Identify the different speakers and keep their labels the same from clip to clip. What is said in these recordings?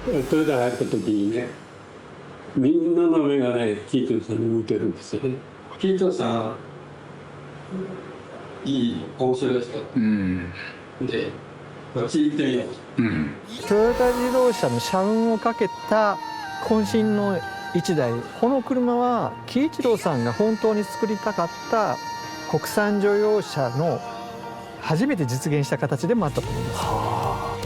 Speaker 1: トヨタが入った時にね、みんなの目がね、喜一郎さんに向いてるんですよね。喜一郎さん、いい、面白い人。で、こっち行ってみよう。
Speaker 2: トヨタ自動車の社運をかけた渾身の一台、この車は喜一郎さんが本当に作りたかった国産乗用車の初めて実現した形でもあったと思います。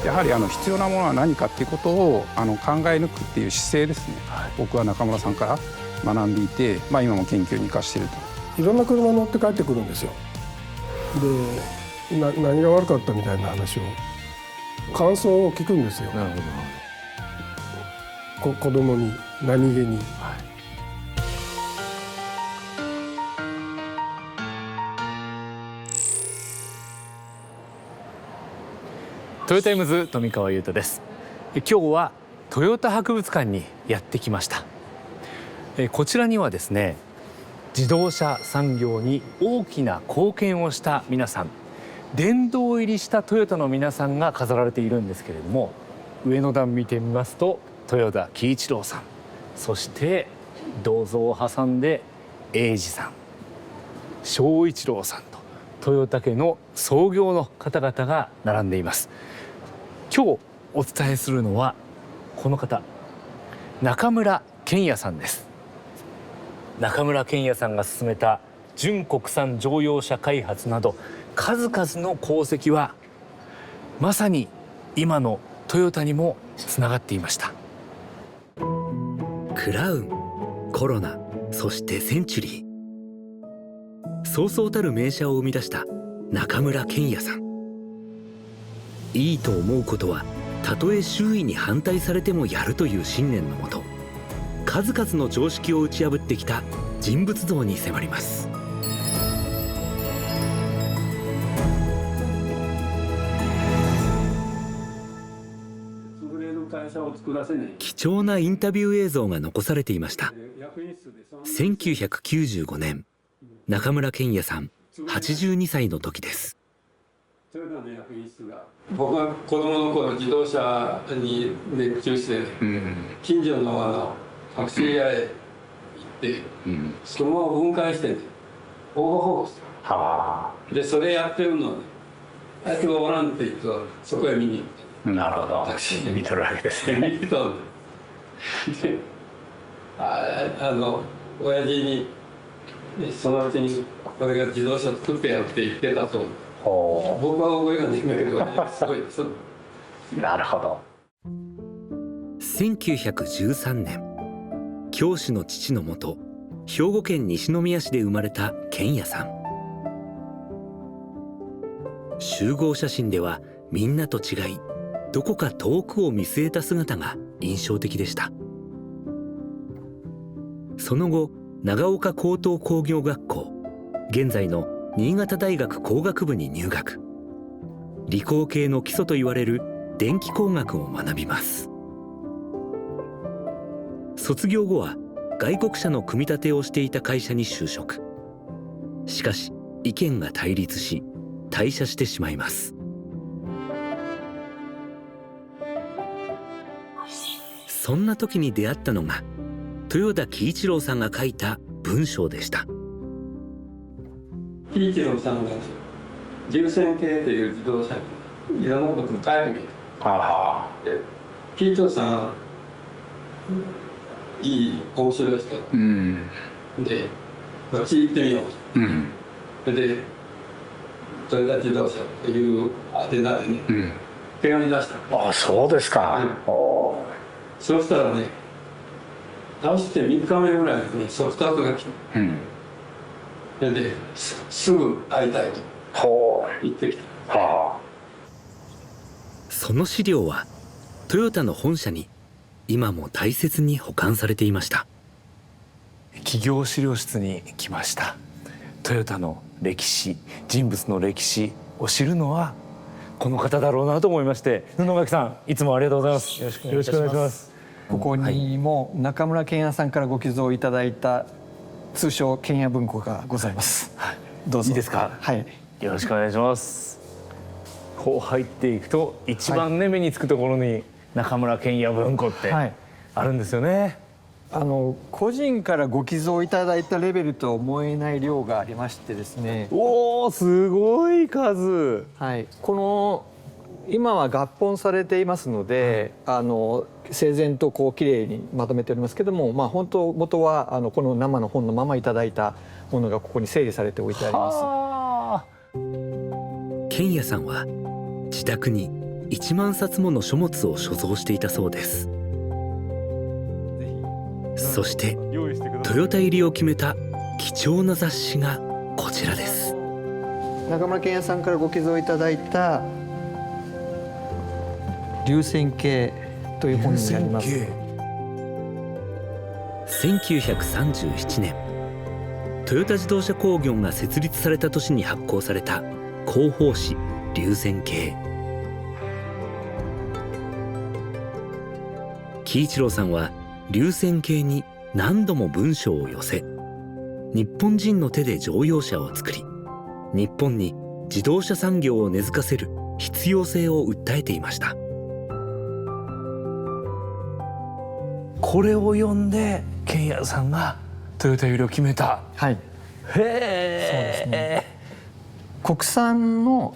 Speaker 3: やはり必要なものは何かっていうことを考え抜くっていう姿勢ですね、僕は中村さんから学んでいて、今も研究に生かしていると。
Speaker 4: いろんな車乗って帰ってくるんですよ。で、何が悪かったみたいな話を、感想を聞くんですよ。なるほど。子供に何気に。
Speaker 5: トヨタイムズ富川悠太です。今日はトヨタ博物館にやってきました。こちらにはですね、自動車産業に大きな貢献をした皆さん、殿堂入りしたトヨタの皆さんが飾られているんですけれども、上の段見てみますと豊田喜一郎さん、そして銅像を挟んで英二さん、正一郎さんとトヨタ家の創業の方々が並んでいます。今日お伝えするのはこの方、中村健也さんです。中村健也さんが進めた純国産乗用車開発など数々の功績はまさに今のトヨタにもつながっていました。
Speaker 6: クラウン、コロナ、そしてセンチュリー、そうそうたる名車を生み出した中村健也さん。いいと思うことはたとえ周囲に反対されてもやるという信念のもと、数々の常識を打ち破ってきた人物像に迫ります。貴重なインタビュー映像が残されていました。1995年、中村健也さん82歳の時です。
Speaker 1: 僕は子供の頃自動車に熱中して、近所のタクシー屋へ行って、そのまま分解して、オーバーホールしてで、それやってるのね、あいつが終わらんって言うと、そこへ見に行って。なるほど。タクシーで見とるわけですね。見てたんで。で、親父に、そのうちに、これが自動車作ってやるって言ってたと。僕は覚えがないんだけど、すごいです。
Speaker 5: なるほど。
Speaker 6: 1913年、教師の父のもと、兵庫県西宮市で生まれた健也さん。集合写真ではみんなと違い、どこか遠くを見据えた姿が印象的でした。その後、長岡高等工業学校、現在の新潟大学工学部に入学。理工系の基礎といわれる電気工学を学びます。卒業後は外国車の組み立てをしていた会社に就職。しかし意見が対立し退社してしまいます。そんな時に出会ったのが豊田喜一郎さんが書いた文章でした。
Speaker 1: 喜一郎さんが重線系という自動車にいろんなことを書いてみる。喜一郎さん、いい、面白い人。で、こっち行ってみよう。それで、トヨタ自動車という宛名でね、手紙出した。
Speaker 5: そうですか。
Speaker 1: そうしたらね、直して3日目ぐらいにソフトアクが来て、それで、すぐ会いたいと言ってきた。
Speaker 6: その資料はトヨタの本社に今も大切に保管されていました。
Speaker 5: 企業資料室に来ました。トヨタの歴史、人物の歴史を知るのはこの方だろうなと思いまして、布垣さん、いつもありがとうございます。よろしくお願いします。
Speaker 2: ここにも中村健也さんからご寄贈いただいた通称健也文庫がございます。どうぞ。
Speaker 5: いいですか。
Speaker 2: はい。
Speaker 5: よろしくお願いします。こう入っていくと一番ね、目につくところに中村賢也文庫って
Speaker 2: はい
Speaker 5: あるんですよね。
Speaker 2: 個人からご寄贈いただいたレベルとは思えない量がありましてですね、
Speaker 5: おお、すごい数。
Speaker 2: はい、この今は合本されていますので、整然とこう綺麗にまとめておりますけども、まあ本当元はこの生の本のままいただいたものがここに整理されて置いてあります。
Speaker 6: 賢也さんは自宅に1万冊もの書物を所蔵していたそうです。そしてトヨタ入りを決めた貴重な雑誌がこちらです。
Speaker 2: 中村賢也さんからご寄贈いただいた流線形という本になります。
Speaker 6: 1937年トヨタ自動車工業が設立された年に発行された広報誌流線形。喜一郎さんは流線形に何度も文章を寄せ、日本人の手で乗用車を作り、日本に自動車産業を根付かせる必要性を訴えていました。
Speaker 5: これを読んで賢也さんがトヨタ入りを決めた。
Speaker 2: はい、
Speaker 5: へえ。
Speaker 2: そうですね。国産の、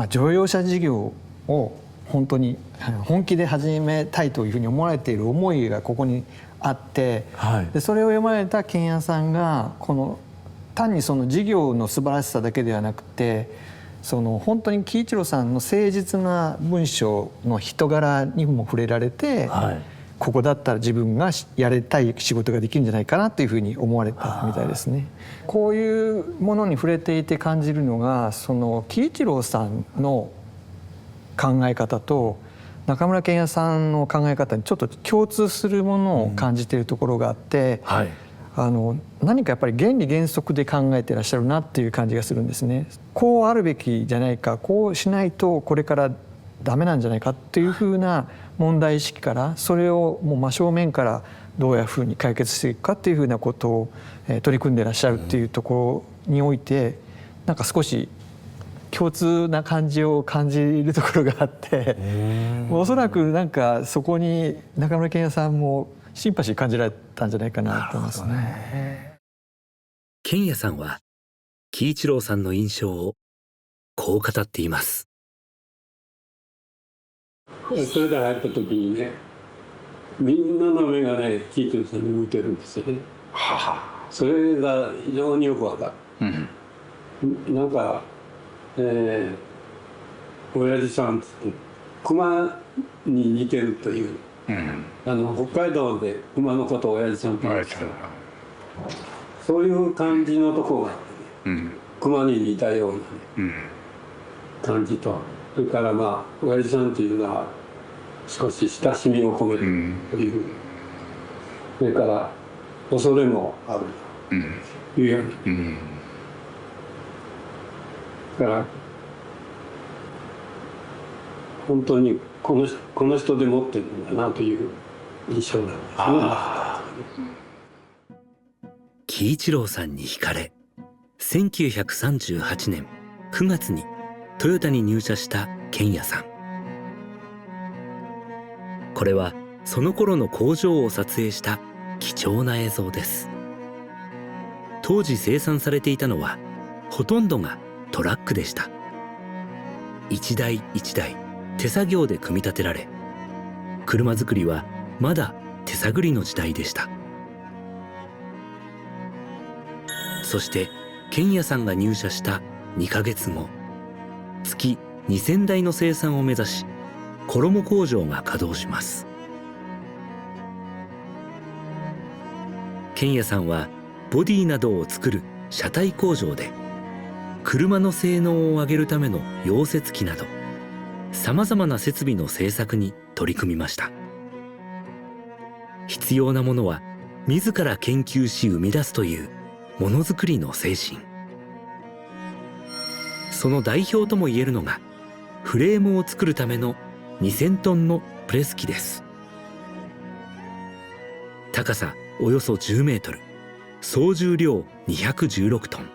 Speaker 2: 乗用車事業を本当に本気で始めたいというふうに思われている思いがここにあって、
Speaker 5: はい、
Speaker 2: でそれを読まれた賢也さんが単にその事業の素晴らしさだけではなくて、本当に喜一郎さんの誠実な文章の人柄にも触れられて、
Speaker 5: はい、
Speaker 2: ここだったら自分がやりたい仕事ができるんじゃないかなというふうに思われたみたいですね。こういうものに触れていて感じるのが、喜一郎さんの考え方と中村賢也さんの考え方にちょっと共通するものを感じているところがあって、
Speaker 5: はい、
Speaker 2: 何かやっぱり原理原則で考えてらっしゃるなっていう感じがするんですね。こうあるべきじゃないか、こうしないとこれからダメなんじゃないかっていうふうな問題意識から、それをもう真正面からどういうふうに解決していくかっていうふうなことを取り組んでらっしゃるっていうところにおいて、なんか少し共通な感じを感じるところがあって、おそらくなんかそこに中村賢也さんもシンパシー感じられたんじゃないかなと思いますね。
Speaker 6: 賢也さんは喜一郎さんの印象をこう語っています。
Speaker 1: それで入った時にね、みんなの目がね喜一郎さんに向いてるんですよね。それが非常によくわかる。なんか親父さんっつって熊に似てるという、北海道で熊のことを親父さんって言うんですけど、そういう感じのところがあってね、熊に似たような、ね感じと、それから親父さんというのは少し親しみを込めるという、それから恐れもあるというように、だから本当にこの人で持ってるんだなという印象なんですね。
Speaker 6: 喜一郎さんに惹かれ、1938年9月にトヨタに入社した賢也さん。これはその頃の工場を撮影した貴重な映像です。当時生産されていたのはほとんどがトラックでした。一台一台手作業で組み立てられ、車作りはまだ手探りの時代でした。そして賢也さんが入社した2ヶ月後、月2000台の生産を目指し衣工場が稼働します。賢也さんはボディなどを作る車体工場で車の性能を上げるための溶接機などさまざまな設備の製作に取り組みました。必要なものは自ら研究し生み出すというものづくりの精神。その代表ともいえるのがフレームを作るための2000トンのプレス機です。高さおよそ10メートル、総重量216トン。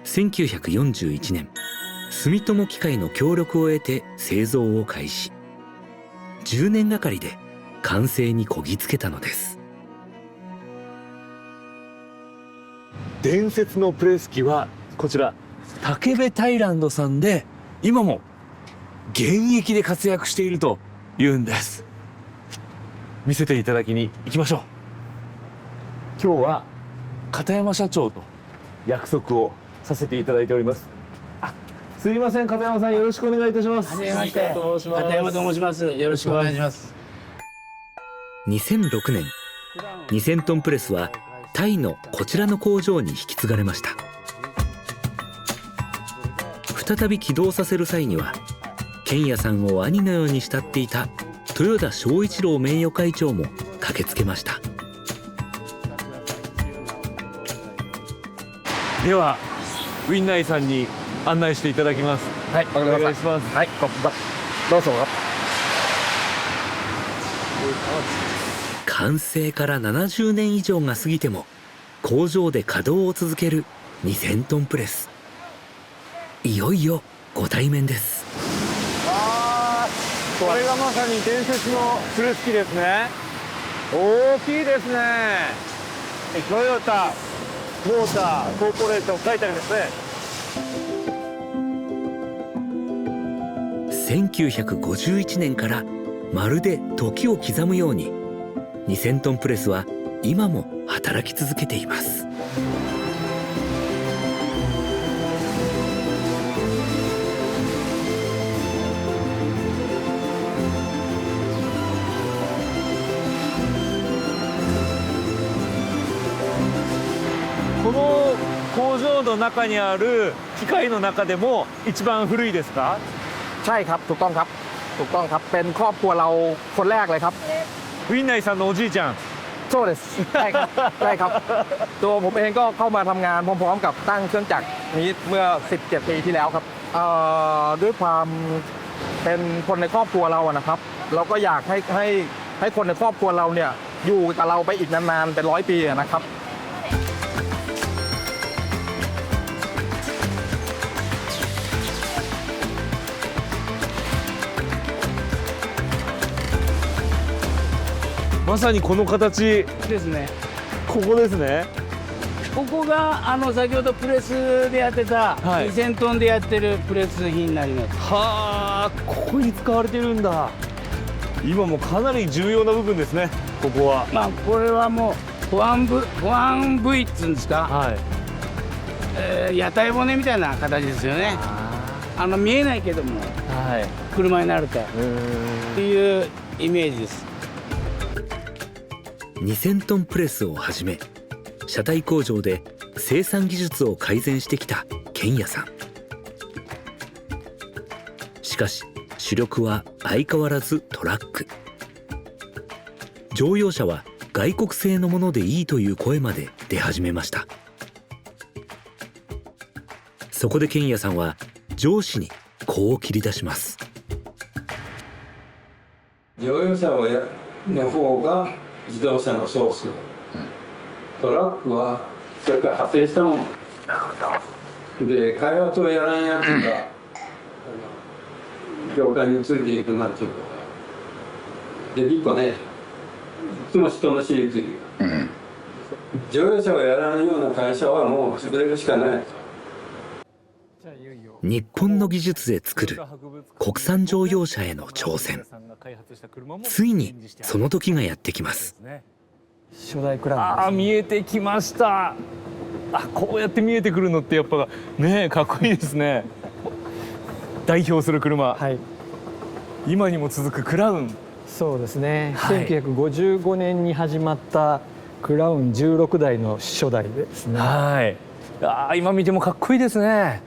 Speaker 6: 1941年、住友機械の協力を得て製造を開始。10年がかりで完成にこぎつけたのです。
Speaker 5: 伝説のプレス機はこちら武部タイランドさんで、今も現役で活躍しているというんです。見せていただきに行きましょう。今日は片山社長と約束をさせていただいております。すいません、片山さん、よろしくお願いいたします。
Speaker 7: はじめまして。片山と申します。よろしくお願いします。
Speaker 6: 2006年、2000トンプレスはタイのこちらの工場に引き継がれました。再び起動させる際には、健也さんを兄のように慕っていた豊田章一郎名誉会長も駆けつけました。
Speaker 5: ではウィンナイさんに案内していただきます。
Speaker 2: はい、お願いします。はい、どうぞ。
Speaker 6: 完成から70年以上が過ぎても工場で稼働を続ける2000トンプレス。いよいよご対面です。
Speaker 5: これがまさに伝説のプレス機ですね。大きいですね。トヨタモーターコーポレーション書いてありますね。
Speaker 6: 1951年からまるで時を刻むように2000トンプレスは今も働き続けています。
Speaker 5: この工場の中にある機械の中でも一番古いですか？
Speaker 2: ใช่ครับถูกต้องครับถูกต้องครับเป็นครอบครัวเราคนแรกเลยครับ
Speaker 5: ウィンナイさんのおじいちゃん。
Speaker 2: そうですใช่ครับใช่ครับตัวผมเองก็เข้ามาทำงานพร้อมๆกับตั้งเครื่องจักรนี้เมื่อ17 ปีที่แล้วครับด้วยความเป็นคนในครอบครัวเราอะนะครับเราก็อยากให้คนในครอบครัวเราเนี่ยอยู่กับเราไปอีกนานๆเป็น100 ปีนะครับ
Speaker 5: まさにこの形
Speaker 7: ですね。
Speaker 5: ここですね。
Speaker 7: ここが先ほどプレスでやってた
Speaker 5: はい
Speaker 7: 2000トンでやってるプレス品になります。
Speaker 5: はあ、ここに使われてるんだ。今もかなり重要な部分ですね、ここは。
Speaker 7: まあこれはもう保安部位っつうんですか、
Speaker 5: はい
Speaker 7: 屋台骨みたいな形ですよね。見えないけども
Speaker 5: はい
Speaker 7: 車になるとっていうイメージです。
Speaker 6: 2000トンプレスをはじめ車体工場で生産技術を改善してきた健也さん。しかし主力は相変わらずトラック。乗用車は外国製のものでいいという声まで出始めました。そこで健也さんは上司にこう切り出します。
Speaker 1: 乗用車の方が自動車のソース、トラックはそれから派生したもので、開発をやらんやつが業界についていくなっていうことで、1個ね、いつも人の知りつい乗用車をやらんような会社はもう潰れるしかない。
Speaker 6: 日本の技術で作る国産乗用車への挑戦。ついにその時がやってきます。
Speaker 2: 初代クラウン
Speaker 5: 見えてきました。こうやって見えてくるのってやっぱね、かっこいいですね。代表する車、
Speaker 2: はい、
Speaker 5: 今にも続くクラウン。
Speaker 2: そうですね、
Speaker 5: はい、
Speaker 2: 1955年に始まったクラウン16代の初代ですね。
Speaker 5: はい、今見てもかっこいいですね。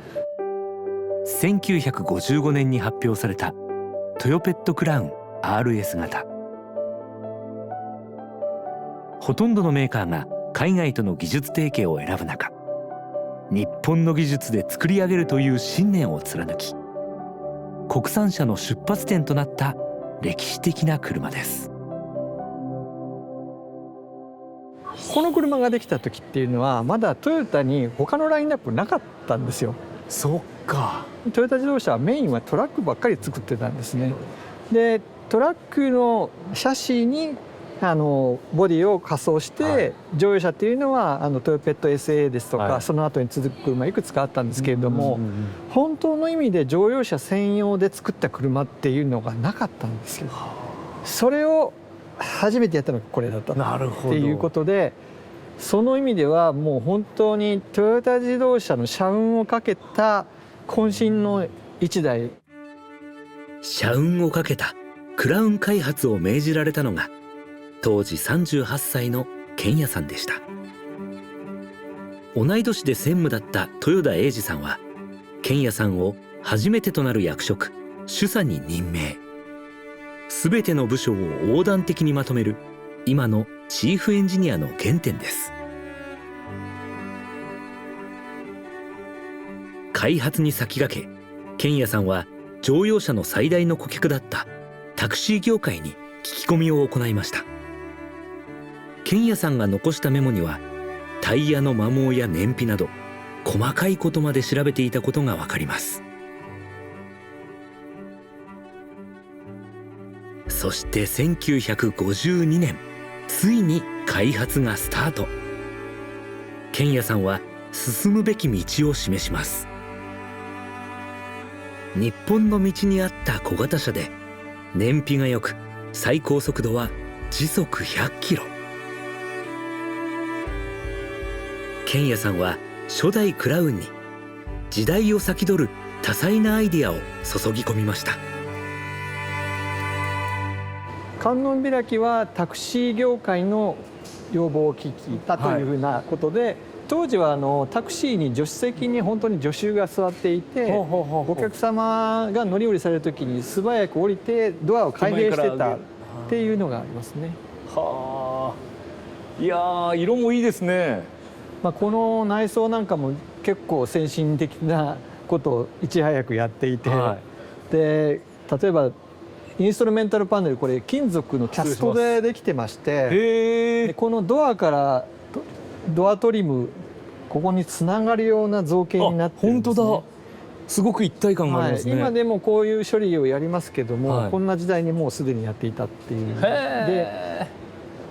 Speaker 6: 1955年に発表されたトヨペットクラウン RS 型。ほとんどのメーカーが海外との技術提携を選ぶ中、日本の技術で作り上げるという信念を貫き、国産車の出発点となった歴史的な車です。
Speaker 2: この車ができた時っていうのはまだトヨタに他のラインナップなかったんですよ。
Speaker 5: そっか。
Speaker 2: トヨタ自動車はメインはトラックばっかり作ってたんですね。でトラックのシャシーにボディを仮装して、はい、乗用車っていうのはトヨペット SA ですとか、はい、その後に続く車いくつかあったんですけれども、本当の意味で乗用車専用で作った車っていうのがなかったんですよ。それを初めてやったのがこれだったっていうことで、その意味ではもう本当にトヨタ自動車の社運をかけた渾身の一台。
Speaker 6: 社運をかけたクラウン開発を命じられたのが当時38歳の健也さんでした。同い年で専務だった豊田英二さんは健也さんを初めてとなる役職主査に任命。全ての部署を横断的にまとめる今のチーフエンジニアの原点です。開発に先駆け健也さんは乗用車の最大の顧客だったタクシー業界に聞き込みを行いました。健也さんが残したメモにはタイヤの摩耗や燃費など細かいことまで調べていたことがわかります。そして1952年ついに開発がスタート。健也さんは進むべき道を示します。日本の道にあった小型車で燃費が良く最高速度は時速100キロ。健也さんは初代クラウンに時代を先取る多彩なアイデアを注ぎ込みました。
Speaker 2: 観音開きはタクシー業界の要望を聞いたというふうなことで、はい、当時はタクシーに助手席に本当に助手が座っていて、お客様が乗り降りされる時に素早く降りてドアを開閉してたっていうのがありますね。
Speaker 5: はあ、いやー色もいいですね。
Speaker 2: この内装なんかも結構先進的なことをいち早くやっていて、はい、で例えばインストルメンタルパネル、これ金属のキャストでできてまして、でこのドアからドアトリムここにつながるような造形になってるんですね。本当だ、すごく一体感がありますね。はい、今でもこういう処理をやりますけども、はい、こんな時代にもうすでにやっていたっていう。で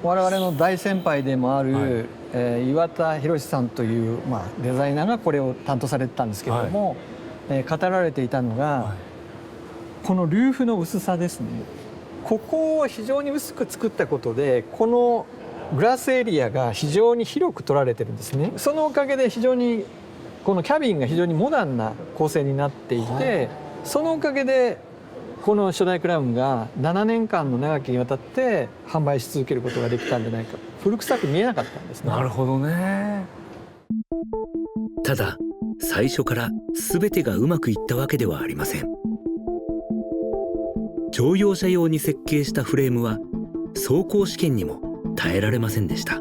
Speaker 2: 我々の大先輩でもある、はい、岩田博さんという、デザイナーがこれを担当されてたんですけれども、はい、語られていたのが、はい、このルーフの薄さですね。ここを非常に薄く作ったことでこのグラスエリアが非常に広く取られてるんですね。そのおかげで非常にこのキャビンが非常にモダンな構成になっていて、そのおかげでこの初代クラウンが7年間の長きにわたって販売し続けることができたんじゃないか。古臭く見えなかったんですね。
Speaker 5: なるほどね。
Speaker 6: ただ最初から全てがうまくいったわけではありません。乗用車用に設計したフレームは走行試験にも耐えられませんでした。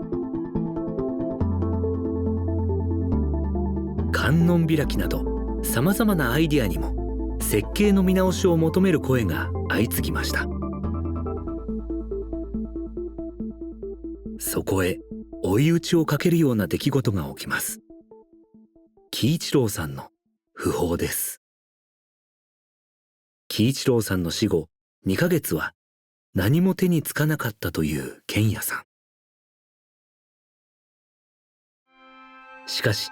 Speaker 6: 観音開きなどさまざまなアイデアにも設計の見直しを求める声が相次ぎました。そこへ追い打ちをかけるような出来事が起きます。喜一郎さんの訃報です。喜一郎さんの死後2ヶ月は何も手につかなかったという健也さん。しかし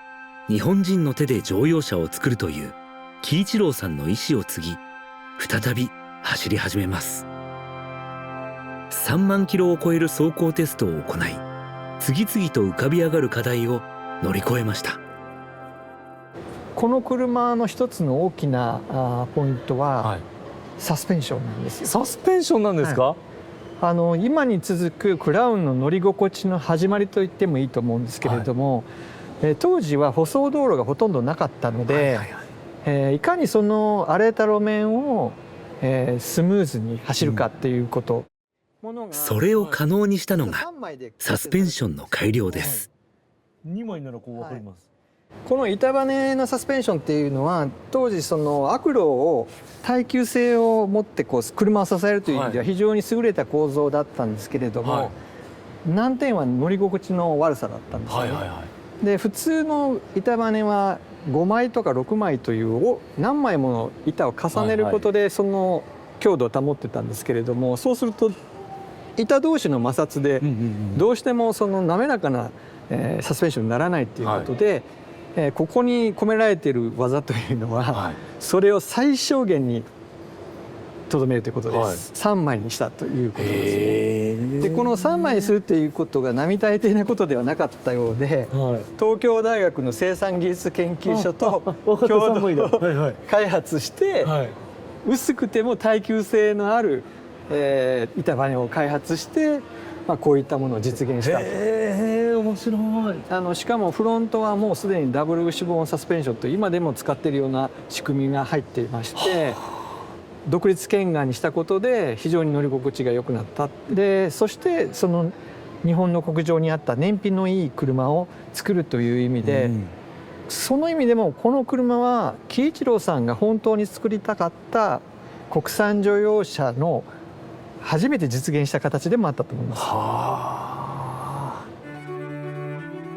Speaker 6: 日本人の手で乗用車を作るという喜一郎さんの意思を継ぎ再び走り始めます。3万キロを超える走行テストを行い次々と浮かび上がる課題を乗り越えました。
Speaker 2: この車の一つの大きなポイントは、はい、サスペンションなんですよ。
Speaker 5: サスペンションなんですか？
Speaker 2: はい、今に続くクラウンの乗り心地の始まりと言ってもいいと思うんですけれども、はい、当時は舗装道路がほとんどなかったので、いかにその荒れた路面を、スムーズに走るかっていうこと、
Speaker 6: それを可能にしたのがサスペンションの改良です。
Speaker 5: 2枚ならこう分かります。
Speaker 2: この板バネのサスペンションっていうのは当時その悪路を耐久性を持ってこう車を支えるという意味では非常に優れた構造だったんですけれども、はい、難点は乗り心地の悪さだったんですね。で普通の板バネは5枚とか6枚という何枚もの板を重ねることでその強度を保ってたんですけれども、そうすると板同士の摩擦でどうしてもその滑らかな、サスペンションにならないということで、ここに込められている技というのは、それを最小限にとどめるということです。3枚にしたということですね。でこの3枚にするということが並大抵なことではなかったようで、東京大学の生産技術研究所と共同開発して、薄くても耐久性のある、板バネを開発して、こういったものを実現したと。
Speaker 5: 面白い。
Speaker 2: しかもフロントはもうすでにダブルウィッシュボーンサスペンションと今でも使っているような仕組みが入っていまして、独立懸崖にしたことで非常に乗り心地が良くなった。でそしてその日本の国情にあった燃費のいい車を作るという意味で、その意味でもこの車は喜一郎さんが本当に作りたかった国産乗用車の初めて実現した形でもあったと思います。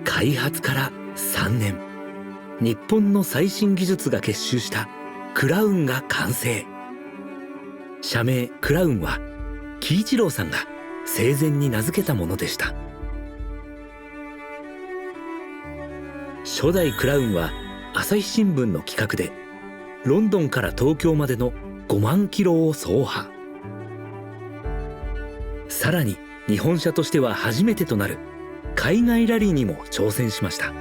Speaker 6: 開発から3年、日本の最新技術が結集したクラウンが完成。社名クラウンは喜一郎さんが生前に名付けたものでした。初代クラウンは朝日新聞の企画でロンドンから東京までの5万キロを走破。さらに日本車としては初めてとなる海外ラリーにも挑戦しました。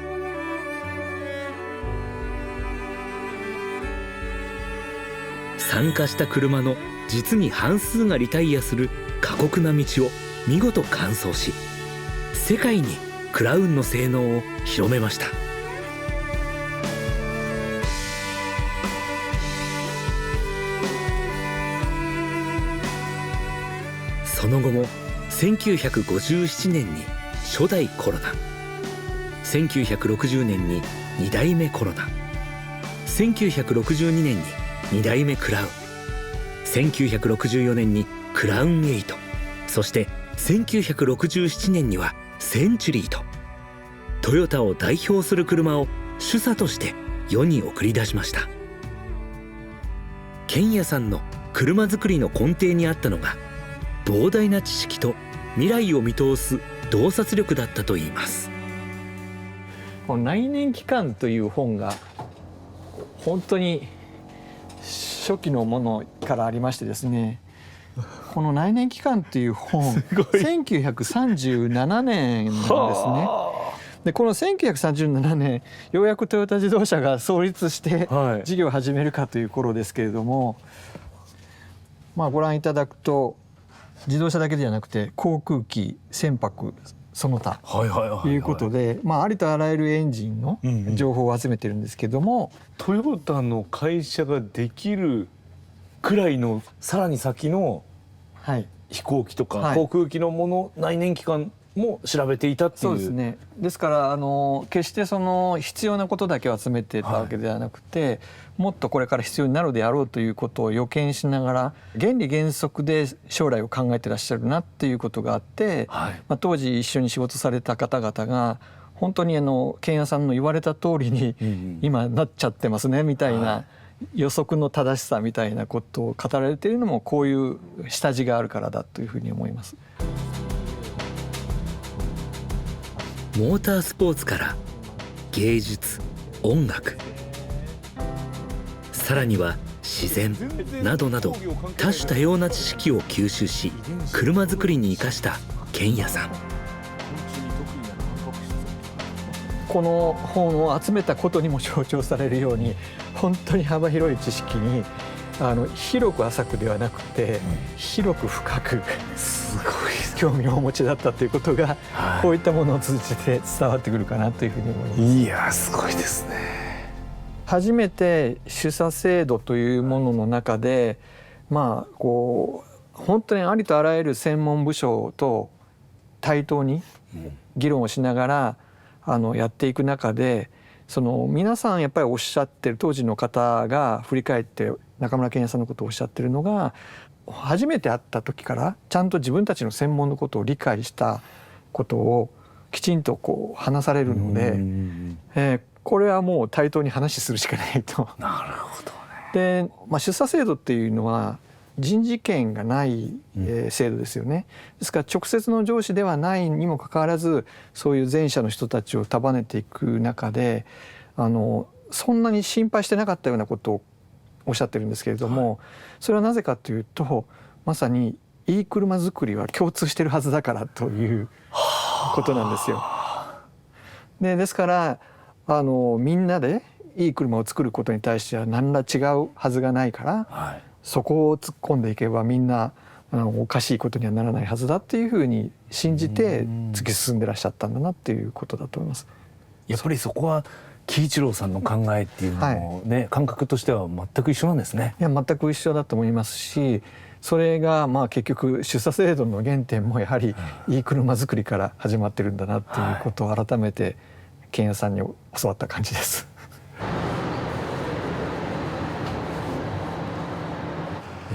Speaker 6: 参加した車の実に半数がリタイアする過酷な道を見事完走し、世界にクラウンの性能を広めました。その後も1957年に初代コロナ、1960年に2代目コロナ、1962年に2代目クラウン、1964年にクラウン8、そして1967年にはセンチュリーと、トヨタを代表する車を主査として世に送り出しました。健也さんの車作りの根底にあったのが膨大な知識と未来を見通す洞察力だったといいます。
Speaker 2: この内燃機関という本が本当に初期のものからありましてですね、この内燃機関という本1937年なんですね。でこの1937年ようやくトヨタ自動車が創立して事業を始めるかという頃ですけれども、ご覧いただくと自動車だけではなくて航空機、船舶その他ということで、ありとあらゆるエンジンの情報を集めてるんですけども、
Speaker 5: トヨタの会社ができるくらいのさらに先の飛行機とか航空機のもの、内燃機関も調べていたっていう。
Speaker 2: そうですね。ですから決してその必要なことだけを集めてたわけではなくて、もっとこれから必要になるであろうということを予見しながら原理原則で将来を考えてらっしゃるなっていうことがあって、当時一緒に仕事された方々が本当に健也さんの言われた通りに今なっちゃってますねみたいな、予測の正しさみたいなことを語られているのもこういう下地があるからだというふうに思います。
Speaker 6: モータースポーツから芸術、音楽、さらには自然などなど多種多様な知識を吸収し車作りに生かした健也さん。
Speaker 2: この本を集めたことにも象徴されるように、本当に幅広い知識に広く浅くではなくて、広く深くすごい興味をお持ちだったということが、こういったものを通じて伝わってくるかなというふうに思います。
Speaker 5: いやすごいですね。
Speaker 2: 初めて主査制度というものの中で、本当にありとあらゆる専門部署と対等に議論をしながらやっていく中で、皆さんやっぱりおっしゃってる、当時の方が振り返って中村健也さんのことをおっしゃってるのが、初めて会った時からちゃんと自分たちの専門のことを理解したことをきちんと話されるので、これはもう対等に話するしかないと。
Speaker 5: なるほどね。
Speaker 2: で、出査制度っていうのは人事権がない、制度ですよね。ですから直接の上司ではないにもかかわらずそういう前者の人たちを束ねていく中でそんなに心配してなかったようなことをおっしゃってるんですけれども、それはなぜかというとまさにいい車作りは共通してるはずだからということなんですよ。ですからみんなでいい車を作ることに対しては何ら違うはずがないから、そこを突っ込んでいけばみんなおかしいことにはならないはずだっていうふうに信じて突き進んでらっしゃったんだなっていうことだと思います。
Speaker 5: やっぱりそこは喜一郎さんの考えっていうのもね、感覚としては全く一緒なんですね。
Speaker 2: いや全く一緒だと思いますし、それが結局出社制度の原点もやはりいい車作りから始まってるんだなっていうことを改めて健也さんに教わった感じです。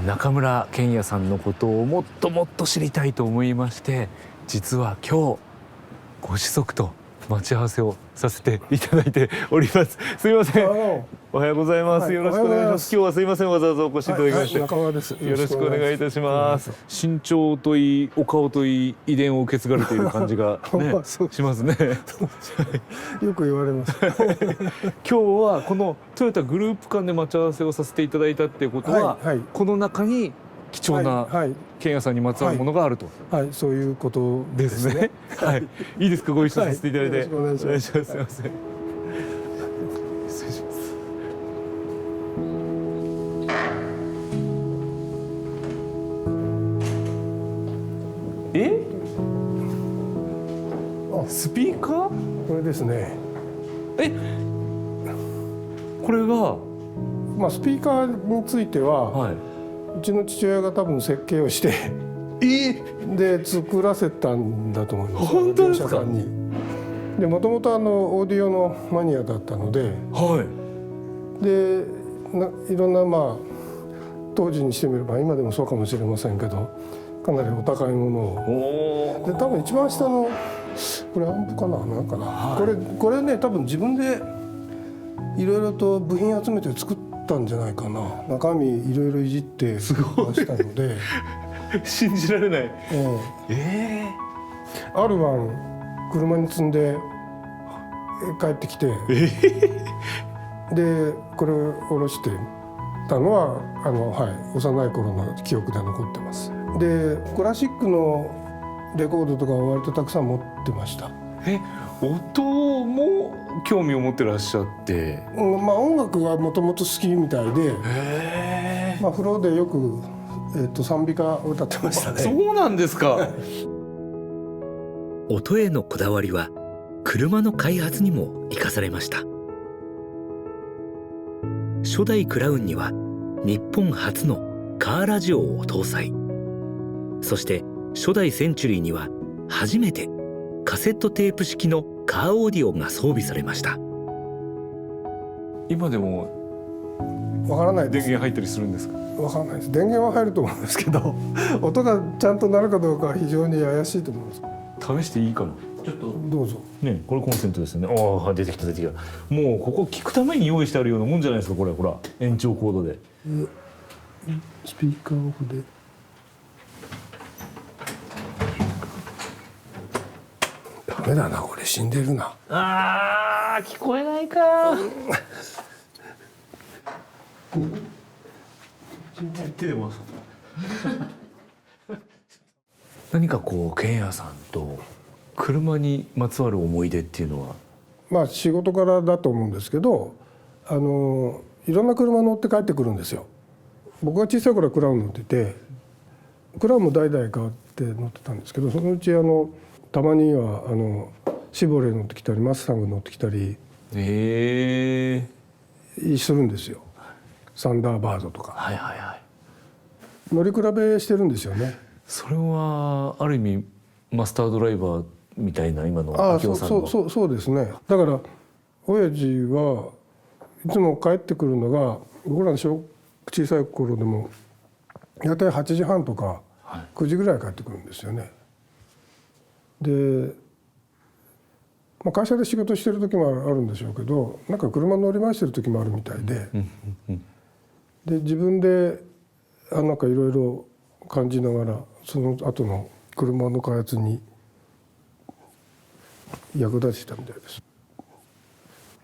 Speaker 5: 中村健也さんのことをもっともっと知りたいと思いまして、実は今日ご子息と待ち合わせをさせていただいております。すみません。おはようございます。よろしくお願いします。今日はすみません、わざわざお越しいただきまして。
Speaker 4: 中村です。
Speaker 5: よろしくお願いいたします。身長といい、お顔といい、遺伝を受け継がれている感じがねしますね。
Speaker 4: よく言われます。
Speaker 5: 今日はこのトヨタグループ間で待ち合わせをさせていただいたっていうことは、この中に貴重な健也さんにまつわるものがあると。
Speaker 4: はい、そういうことですね。
Speaker 5: はい、いいですか、ご一緒させていただいて。
Speaker 4: お願いします。
Speaker 5: すみません。失礼します。スピーカー？
Speaker 4: これですね。
Speaker 5: これが、
Speaker 4: スピーカーについては、うちの父親が多分設計をしてで作らせたんだと思います。
Speaker 5: 本当ですか？
Speaker 4: 業者さんに。でもともとオーディオのマニアだったので、でいろんな当時にしてみれば今でもそうかもしれませんけど、かなりお高いものを。で多分一番下のこれアンプかな、なんかな、これね多分自分でいろいろと部品集めて作ったんじゃないかな。中身いろいろいじって出したので
Speaker 5: 信じられない。
Speaker 4: R1車に積んで帰ってきて、でこれを下ろしてたのは幼い頃の記憶で残ってます。でクラシックのレコードとかは割とたくさん持ってました。
Speaker 5: 音も興味を持ってらっしゃって。
Speaker 4: 音楽はもともと好きみたいで、風呂でよく賛美歌を歌ってましたね。
Speaker 5: そうなんですか。
Speaker 6: 音へのこだわりは車の開発にも生かされました。初代クラウンには日本初のカーラジオを搭載。そして初代センチュリーには初めてカセットテープ式のカーオーディオが装備されました。
Speaker 5: 今でも
Speaker 4: わからないです。
Speaker 5: 電源入ったりするんですか？
Speaker 4: わからないです。電源は入ると思うんですけど音がちゃんと鳴るかどうかは非常に怪しいと思います。
Speaker 5: 試していいかな。
Speaker 4: ちょっとどうぞ。
Speaker 5: ね、これコンセントですね。出てきた。もうここ聞くために用意してあるようなもんじゃないですか。これほら延長コードで。
Speaker 4: スピーカーオフで。ダメだな、これ死んでるな。
Speaker 5: 聞こえないか。手で回す。何か健也さんと車にまつわる思い出っていうのは。
Speaker 4: 仕事からだと思うんですけど、いろんな車乗って帰ってくるんですよ。僕が小さい頃はクラウン乗ってて、クラウンも代々変わって乗ってたんですけど、そのうちたまにはシボレー乗ってきたりマスタング乗ってきたりするんですよ。サンダーバードとか、乗り比べしてるんですよね。
Speaker 5: それはある意味マスタードライバーみたいな今の明夫さんの。
Speaker 4: そうですね。だから親父はいつも帰ってくるのが、僕らの小さい頃でも大体8時半とか9時ぐらい帰ってくるんですよね。で、会社で仕事してる時もあるんでしょうけど、なんか車乗り回してる時もあるみたいで、で自分でなんかいろいろ感じながらその後の車の開発に役立てたみたいです。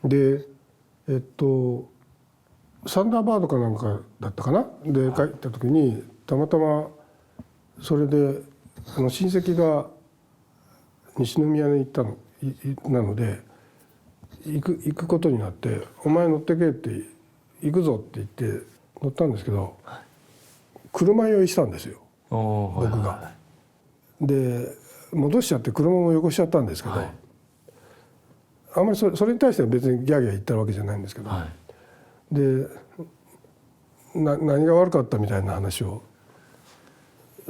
Speaker 4: でサンダーバードかなんかだったかなで帰った時にたまたまそれで親戚が西宮に行ったのなので行くことになって「お前乗ってけ」って「行くぞ」って言って乗ったんですけど車酔いしたんですよ僕が。で戻しちゃって車も汚しちゃったんですけど、あんまりそれに対しては別にギャーギャー言ったわけじゃないんですけど、で何が悪かったみたいな話を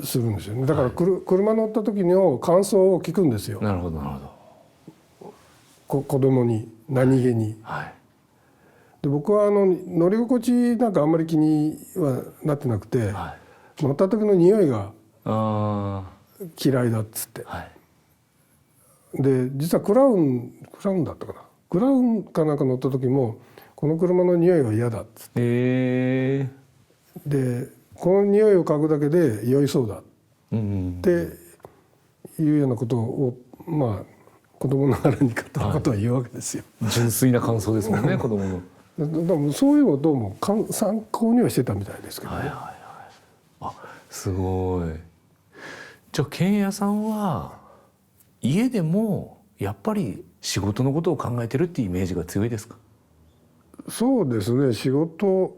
Speaker 4: するんですよね。だから車乗った時の感想を聞くんですよ。
Speaker 5: なるほどなるほ
Speaker 4: 子供に何気に。で僕は乗り心地なんかあんまり気にはなってなくて、乗った時の匂いが嫌いだっつって。で実はクラウンだったかな、クラウンかなんか乗った時もこの車の匂いは嫌だっつって。でこの匂いを嗅ぐだけで酔いそうだっていうようなことをまあ子供ながらに勝手なことは言うわけですよ。
Speaker 5: 純粋な感想ですもんね子供の。
Speaker 4: でもそういうのをどうも参考にはしてたみたいですけどね。
Speaker 5: あ、すごい。じゃあ剣屋さんは家でもやっぱり仕事のことを考えてるっていうイメージが強いですか？
Speaker 4: そうですね、仕事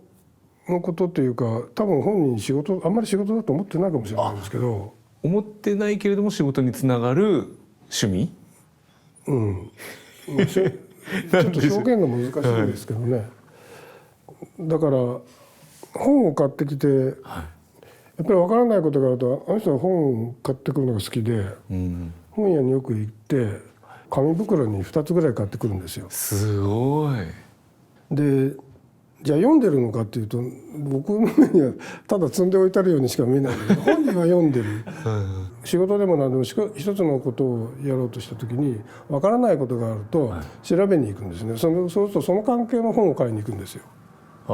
Speaker 4: のことっていうか多分本人あんまり仕事だと思ってないかもしれないんですけど。
Speaker 5: 思ってないけれども仕事につながる趣味？
Speaker 4: ちょっと表現が難しいですけどね、だから本を買ってきて、やっぱり分からないことがあるとあの人は本を買ってくるのが好きで、本屋によく行って紙袋に2つぐらい買ってくるんですよ。
Speaker 5: すごい。
Speaker 4: でじゃあ読んでるのかっていうと僕の目にはただ積んでおいてあるようにしか見えないんだけど本人は読んでる仕事でも何でも一つのことをやろうとした時に分からないことがあると調べに行くんですね。そうするとその関係の本を買いに行くんですよ。でそ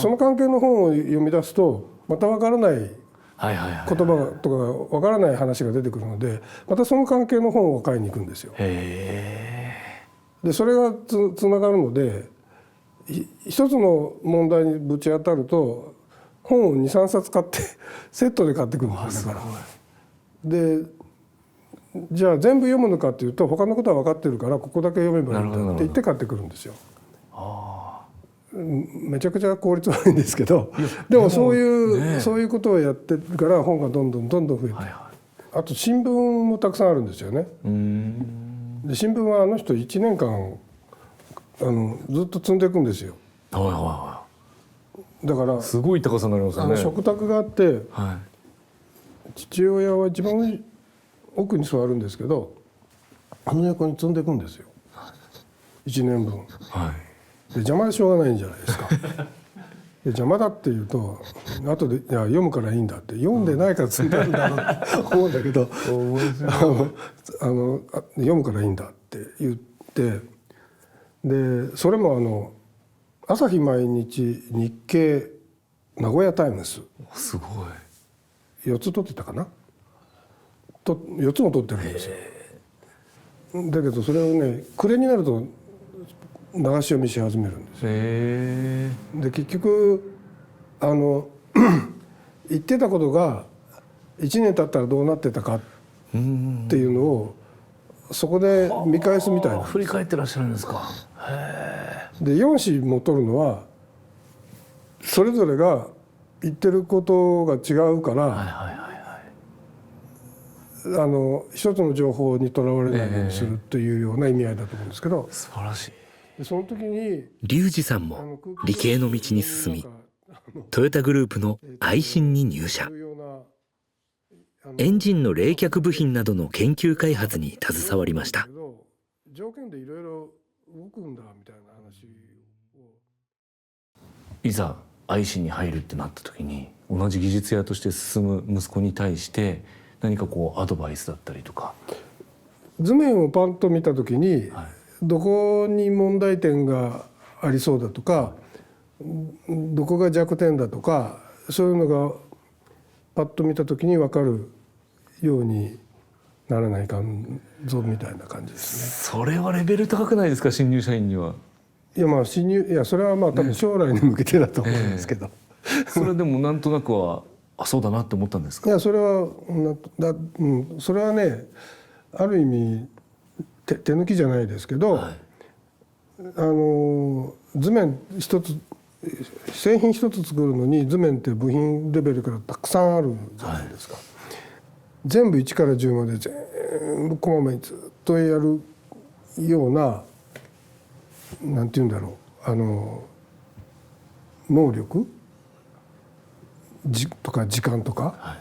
Speaker 4: の関係の本を読み出すとまた分からない言葉とか分からない話が出てくるのでまたその関係の本を買いに行くんですよ。でそれがつながるので一つの問題にぶち当たると本を 2,3 冊買ってセットで買ってくるんですだから。でじゃあ全部読むのかっていうと他のことは分かってるからここだけ読めばいいんだって言って買ってくるんですよ。めちゃくちゃ効率悪いんですけどでもそういうことをやってるから本がどんどん増えて、あと新聞もたくさんあるんですよね。で新聞はあの人1年間ずっと積んでいくんですよ。だから
Speaker 5: すごい高さになりますね。
Speaker 4: 食卓があって、父親は一番奥に座るんですけど横に積んでいくんですよ1年分。で邪魔でしょうがないんじゃないですか。で邪魔だって言うと後で「いや読むからいいんだ」って読んでないから積んでるんだろうって思うんだけど読むからいいんだって言って。でそれも朝日毎日日経名古屋タイムス
Speaker 5: すごい
Speaker 4: 4つ取ってたかな4つも取ってるんですよ。だけどそれをね暮れになると流し読みし始めるんですよ。で結局言ってたことが1年経ったらどうなってたかっていうのをそこで見返すみたいな。
Speaker 5: 振り返ってらっしゃるんですか。
Speaker 4: で4紙も取るのはそれぞれが言ってることが違うから一つの情報にとらわれないようにするというような意味合いだと思うんですけど、
Speaker 5: 素晴らしい。
Speaker 4: でその時に
Speaker 6: 龍二さんも理系の道に進みトヨタグループの愛信に入社。エンジンの冷却部品などの研究開発に携わりました。
Speaker 4: 条件でいろいろ動くんだみたいな話を
Speaker 5: いざ愛信に入るってなった時に同じ技術屋として進む息子に対して何かこうアドバイスだったりとか。
Speaker 4: 図面をパンと見た時に、どこに問題点がありそうだとかどこが弱点だとかそういうのがパッと見た時に分かるようにならないかんぞみたいな感じです
Speaker 5: それはレベル高くないですか、新入社員には。
Speaker 4: ね。いやまあ新入いやそれはまあ多分将来に向けてだと思うんですけど、
Speaker 5: それでもなんとなくはそうだなって思ったんですか。
Speaker 4: いやそれはそれはねある意味手抜きじゃないですけど、図面一つ製品一つ作るのに図面って部品レベルからたくさんあるじゃないですか。全部1から10まで全部こまめにずっとやるようななんて言うんだろう能力とか時間とか、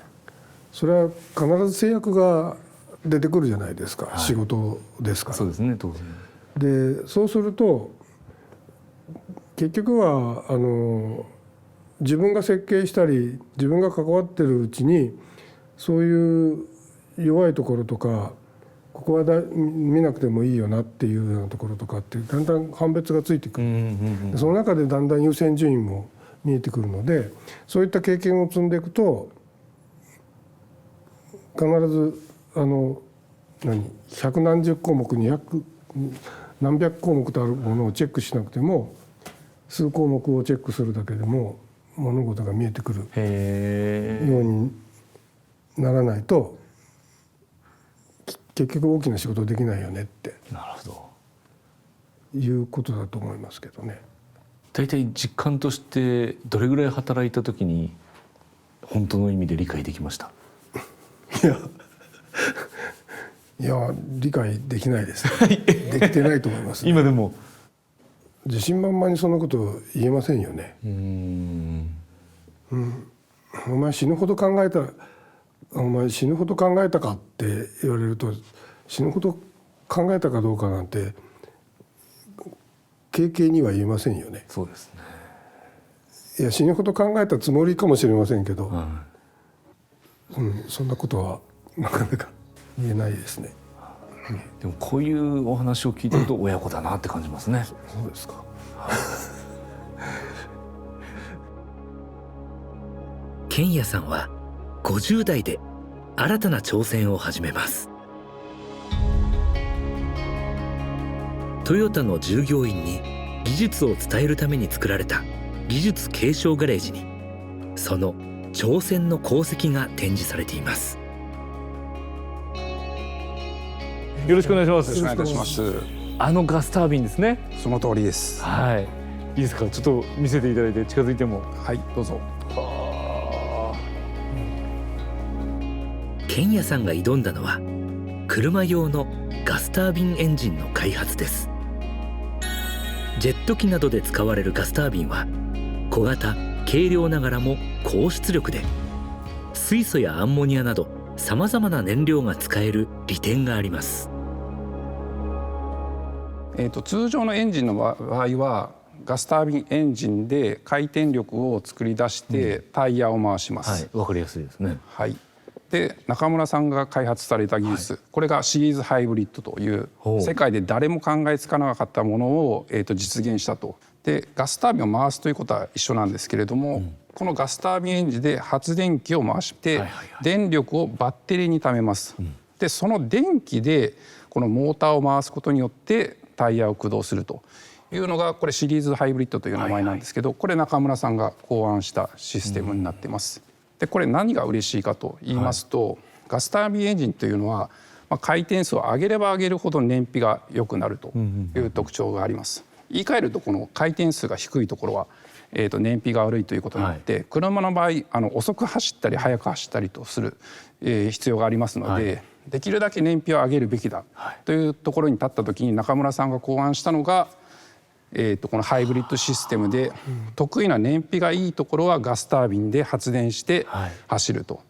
Speaker 4: それは必ず制約が出てくるじゃないですか、仕事ですから。
Speaker 5: そうですね、当然。
Speaker 4: でそうすると結局は自分が設計したり自分が関わってるうちにそういう弱いところとかここは見なくてもいいよなっていうようなところとかってだんだん判別がついてくる、その中でだんだん優先順位も見えてくるので、そういった経験を積んでいくと必ず百何十項目何百項目とあるものをチェックしなくても数項目をチェックするだけでも物事が見えてくるようにならないと結局大きな仕事できないよねっていうことだと思いますけどね。
Speaker 5: 大体実感としてどれぐらい働いた時に本当の意味で理解できました？
Speaker 4: いや理解できないです、ね、できてないと思います、ね、
Speaker 5: 今でも
Speaker 4: 自信満々にそんなこと言えませんよね。お前死ぬほど考えたかって言われると死ぬほど考えたかどうかなんて軽々には言えませんよね。
Speaker 5: そうですね。
Speaker 4: いや死ぬほど考えたつもりかもしれませんけど、そんなことはなかなか言えないですね。
Speaker 5: でもこういうお話を聞いてると親子だなって感じますね。
Speaker 4: そうですか。
Speaker 6: 健也さんは50代で新たな挑戦を始めます。トヨタの従業員に技術を伝えるために作られた技術継承ガレージにその挑戦の功績が展示されています。
Speaker 5: よろしくお願いします。
Speaker 3: よろしくお願いいたします。
Speaker 5: ガスタービンですね。
Speaker 3: その通りです。
Speaker 5: はい。いいですか。ちょっと見せていただいて近づいても。
Speaker 3: はい、どうぞ。
Speaker 6: 健也さんが挑んだのは車用のガスタービンエンジンの開発です。ジェット機などで使われるガスタービンは小型・軽量ながらも高出力で水素やアンモニアなどさまざまな燃料が使える利点があります。
Speaker 3: 通常のエンジンの場合はガスタービンエンジンで回転力を作り出してタイヤを回します。
Speaker 5: わかりやすいですね。
Speaker 3: はい。で中村さんが開発された技術、これがシリーズハイブリッドという世界で誰も考えつかなかったものを、実現したと。でガスタービンを回すということは一緒なんですけれども、このガスタービンエンジンで発電機を回して電力をバッテリーに貯めます。でその電気でこのモーターを回すことによってタイヤを駆動するというのがこれシリーズハイブリッドという名前なんですけど、これ中村さんが考案したシステムになっています。でこれ何が嬉しいかと言いますと、ガスタービンエンジンというのは、回転数を上げれば上げるほど燃費が良くなるという特徴があります。言い換えるとこの回転数が低いところは、燃費が悪いということになって、車の場合遅く走ったり速く走ったりとする、必要がありますので、できるだけ燃費を上げるべきだというところに立った時に中村さんが考案したのが、このハイブリッドシステムで得意な燃費がいいところはガスタービンで発電して走ると。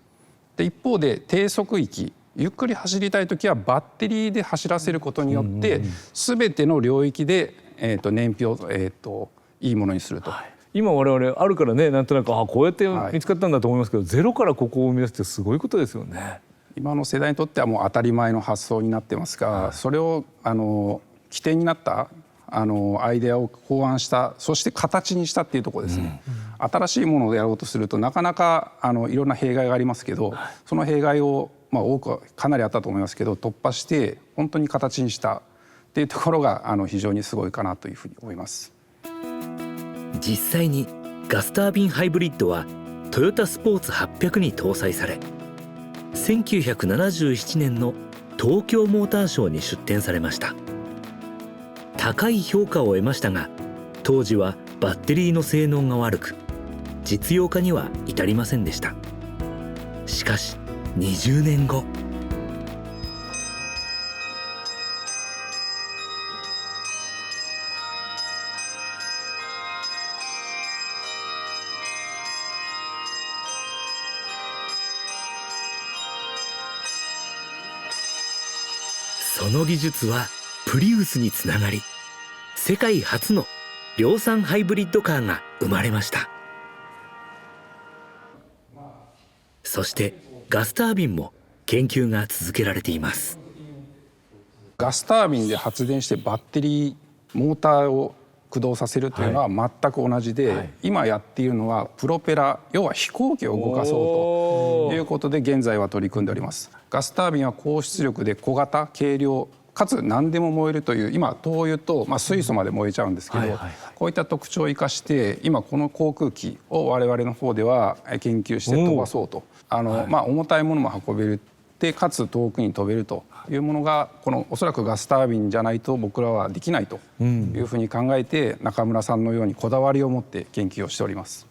Speaker 3: で一方で低速域ゆっくり走りたい時はバッテリーで走らせることによって全ての領域で、燃費を、いいものにすると。
Speaker 5: 今我々あるからね、なんとなくこうやって見つかったんだと思いますけど、ゼロからここを生み出すってすごいことですよね。
Speaker 3: 今の世代にとってはもう当たり前の発想になってますが、それを起点になったアイデアを考案した、そして形にしたっていうところですね。新しいものをやろうとするとなかなかいろんな弊害がありますけど、その弊害を多くかなりあったと思いますけど突破して本当に形にしたっていうところが非常にすごいかなというふうに思います。
Speaker 6: 実際にガスタービンハイブリッドはトヨタスポーツ800に搭載され、1977年の東京モーターショーに出展されました。高い評価を得ましたが、当時はバッテリーの性能が悪く実用化には至りませんでした。しかし20年後、その技術はプリウスにつながり、世界初の量産ハイブリッドカーが生まれました。そしてガスタービンも研究が続けられています。
Speaker 3: ガスタービンで発電してバッテリーモーターを駆動させるというのは全く同じで、今やっているのはプロペラ、要は飛行機を動かそうということで現在は取り組んでおります。ガスタービンは高出力で小型軽量かつ何でも燃えるという、今灯油と、水素まで燃えちゃうんですけど、こういった特徴を生かして今この航空機を我々の方では研究して飛ばそうと、重たいものも運べるでかつ遠くに飛べるというものがおそらくガスタービンじゃないと僕らはできないというふうに考えて、中村さんのようにこだわりを持って研究をしております。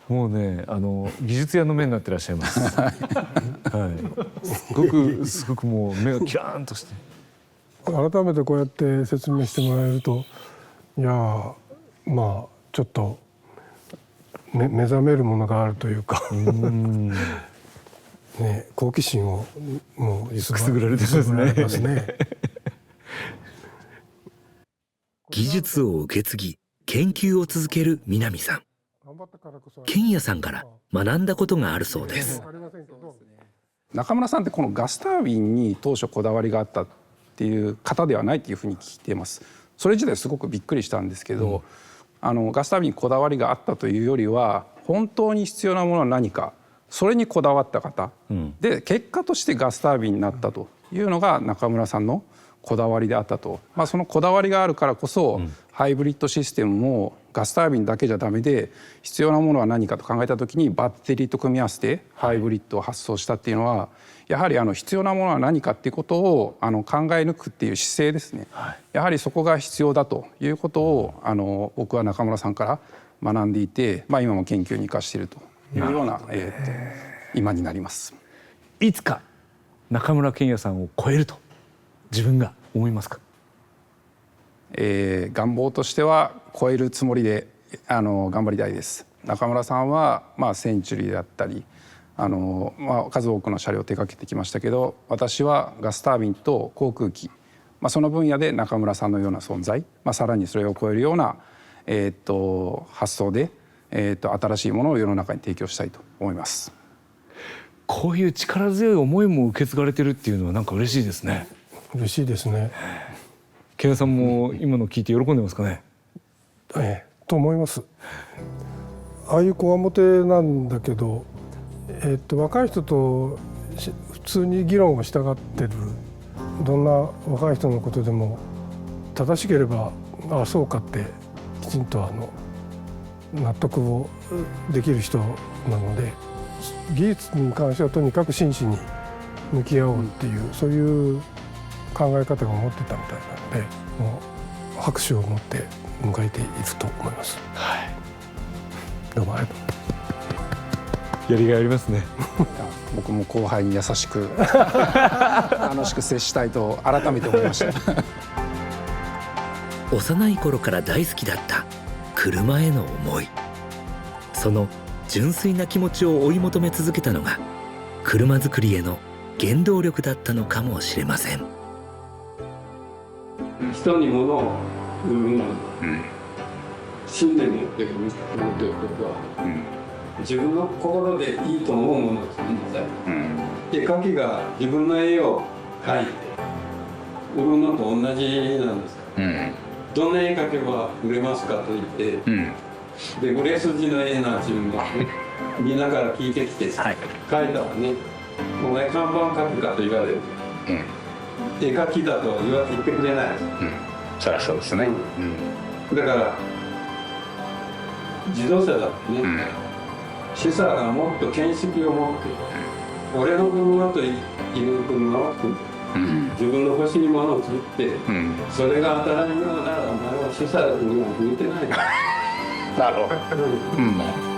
Speaker 5: もうね、技術屋の目になってらっしゃいます。すごくもう目がキラーンとして。
Speaker 4: 改めてこうやって説明してもらえると、いやちょっと、目覚めるものがあるというかね、好奇心をもう
Speaker 5: くすぐられてますね。
Speaker 6: 技術を受け継ぎ研究を続ける南さん。健也さんから学んだことがあるそうです。
Speaker 3: 中村さんってこのガスタービンに当初こだわりがあったっていう方ではないというふうに聞いています。それ自体すごくびっくりしたんですけど、ガスタービンにこだわりがあったというよりは本当に必要なものは何か、それにこだわった方、で結果としてガスタービンになったというのが中村さんのこだわりであったと、そのこだわりがあるからこそ、ハイブリッドシステムもガスタービンだけじゃダメで必要なものは何かと考えた時にバッテリーと組み合わせてハイブリッドを発想したっていうのは、やはり必要なものは何かっていうことを考え抜くっていう姿勢ですね、やはりそこが必要だということを僕は中村さんから学んでいて、今も研究に生かしているというような、今になります。
Speaker 5: いつか中村健也さんを超えると自分が思いますか？
Speaker 3: 願望としては超えるつもりで頑張りたいです。中村さんは、センチュリーであったり数多くの車両を手掛けてきましたけど、私はガスタービンと航空機、その分野で中村さんのような存在、さらにそれを超えるような、発想で、新しいものを世の中に提供したいと思います。
Speaker 5: こういう力強い思いも受け継がれてるっていうのはなんか嬉しいですね。
Speaker 4: 嬉しいですね。
Speaker 5: 健也さんも今の聞いて喜んでますかね？
Speaker 4: と思います。ああいうこわもてなんだけど、若い人と普通に議論をしたがってる、どんな若い人のことでも正しければそうかってきちんと納得をできる人なので、技術に関してはとにかく真摯に向き合おうっていう、そういう考え方が持ってたみたいなので、もう拍手を持って迎えていると思います。どうもありがとう。
Speaker 5: やりがいありますね。
Speaker 3: 僕も後輩に優しく楽しく接したいと改めて思いました。
Speaker 6: 幼い頃から大好きだった車への思い、その純粋な気持ちを追い求め続けたのが車作りへの原動力だったのかもしれません。
Speaker 1: 人に物を売るのは、信念を持っているということは、自分の心でいいと思うものを作りなさい。絵描きが自分の絵を描いて売るのと同じなんです。どんな絵描けば売れますかと言って、で売れ筋の絵なんていうのを見ながら聞いてきて、
Speaker 5: はい
Speaker 1: 書いたらね「お前看板描くか」と言われる、絵描きだと言ってくれない、
Speaker 8: そりゃそうですね。
Speaker 1: だから自動車だってね、主査がもっと見識を持って俺の車という車を作って、自分の欲しいものを作って、それが当たらんようならお前は主査には向いてないから。
Speaker 8: なるほど。